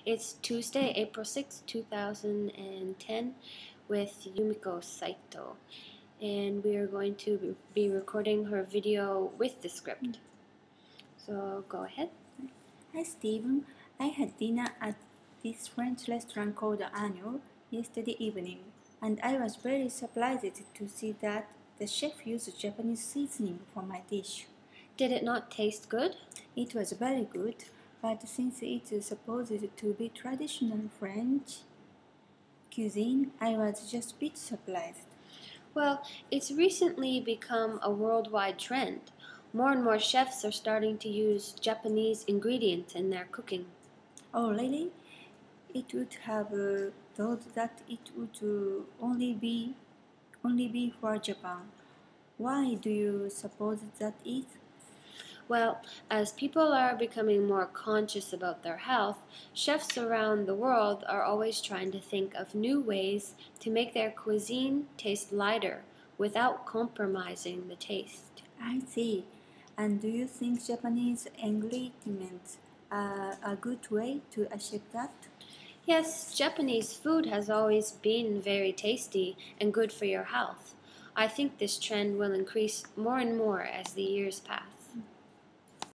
It's Tuesday, April 6, 2010, with Yumiko Saito. And we are going to be recording her video with the script. So go ahead. Hi Steven, I had dinner at this French restaurant called Annual yesterday evening, and I was very surprised to see that the chef used Japanese seasoning for my dish. Did it not taste good? It was very good, but since it is supposed to be traditional French cuisine, I was just a bit surprised. Well, it's recently become a worldwide trend. More and more chefs are starting to use Japanese ingredients in their cooking. Oh really? It would have thought that it would only be for Japan. Why do you suppose that is? Well, as people are becoming more conscious about their health, chefs around the world are always trying to think of new ways to make their cuisine taste lighter without compromising the taste. I see. And do you think Japanese ingredients are a good way to achieve that? Yes, Japanese food has always been very tasty and good for your health. I think this trend will increase more and more as the years pass.